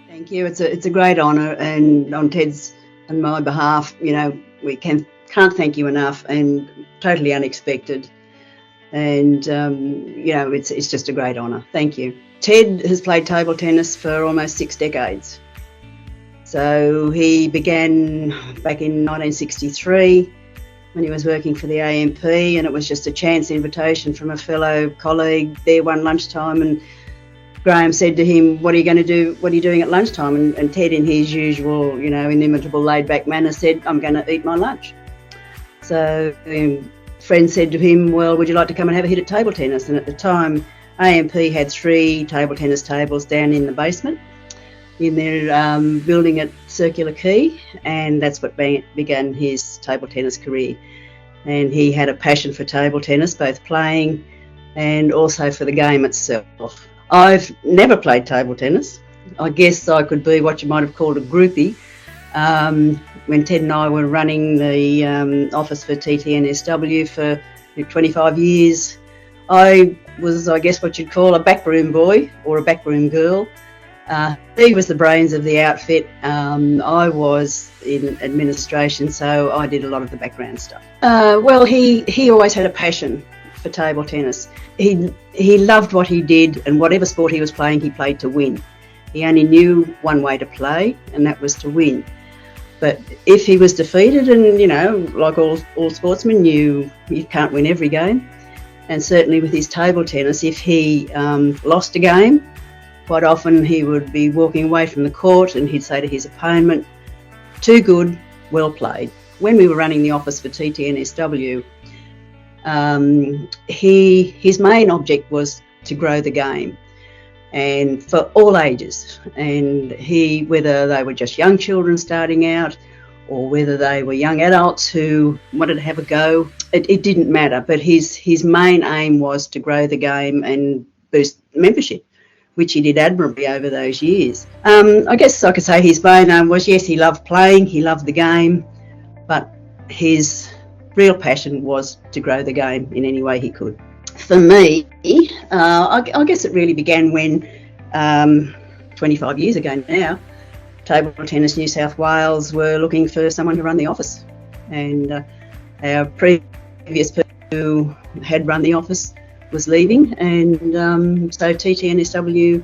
Thank you. It's a great honour, and on Ted's and my behalf, we can't thank you enough, and totally unexpected. And it's just a great honour. Thank you. Ted has played table tennis for almost 6 decades. So he began back in 1963 when he was working for the AMP, and it was just a chance invitation from a fellow colleague there one lunchtime, and Graham said to him, "What are you going to do? What are you doing at lunchtime?" And Ted, in his usual, inimitable laid-back manner, said, "I'm going to eat my lunch." So a friend said to him, "Well, would you like to come and have a hit at table tennis?" And at the time, AMP had 3 table tennis tables down in the basement in their building at Circular Quay, and that's what began his table tennis career. And he had a passion for table tennis, both playing and also for the game itself. I've never played table tennis. I guess I could be what you might have called a groupie. When Ted and I were running the office for TTNSW for 25 years, I was, I guess, what you'd call a backroom boy or a backroom girl. He was the brains of the outfit. I was in administration, so I did a lot of the background stuff. He always had a passion for table tennis. He loved what he did, and whatever sport he was playing, he played to win. He only knew one way to play, and that was to win. But if he was defeated, and like all sportsmen, you can't win every game. And certainly with his table tennis, if he lost a game, quite often he would be walking away from the court and he'd say to his opponent, "Too good, well played." When we were running the office for TTNSW, his main object was to grow the game, and for all ages. And whether they were just young children starting out or whether they were young adults who wanted to have a go, it didn't matter. But his main aim was to grow the game and boost membership, which he did admirably over those years. I guess I could say his main aim was, yes, he loved playing, he loved the game, but his real passion was to grow the game in any way he could. For me, I guess it really began when, 25 years ago now, Table Tennis New South Wales were looking for someone to run the office. And our previous person who had run the office was leaving, and so TTNSW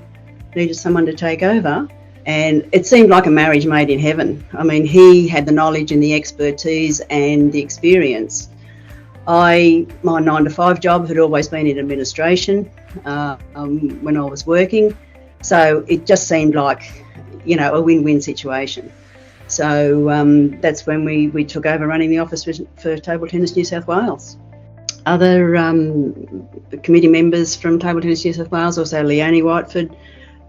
needed someone to take over, and it seemed like a marriage made in heaven. I mean, he had the knowledge and the expertise and the experience. My 9-to-5 job had always been in administration when I was working, so it just seemed like a win-win situation. So that's when we took over running the office for Table Tennis New South Wales. Other committee members from Table Tennis New South Wales, also Leonie Whiteford,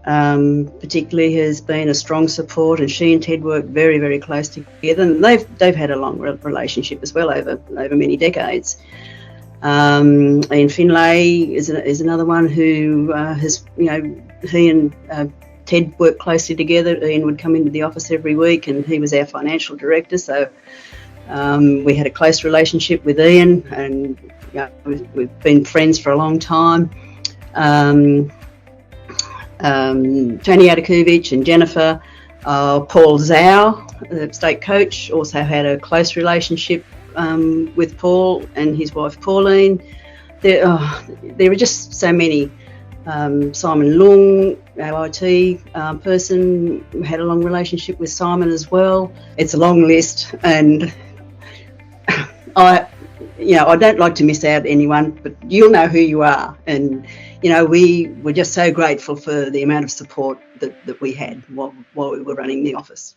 particularly, has been a strong support, and she and Ted work very, very close together, and they've had a long relationship as well over many decades. Ian Finlay is another one who has, he and Ted worked closely together. Ian would come into the office every week, and he was our financial director, so we had a close relationship with Ian, and we've been friends for a long time. Tony Adakovic and Jennifer, Paul Zhao, the state coach, also had a close relationship with Paul and his wife Pauline. There are just so many. Simon Lung, our IT person, had a long relationship with Simon as well. It's a long list, and I don't like to miss out anyone, but you'll know who you are. And we were just so grateful for the amount of support that we had while we were running the office.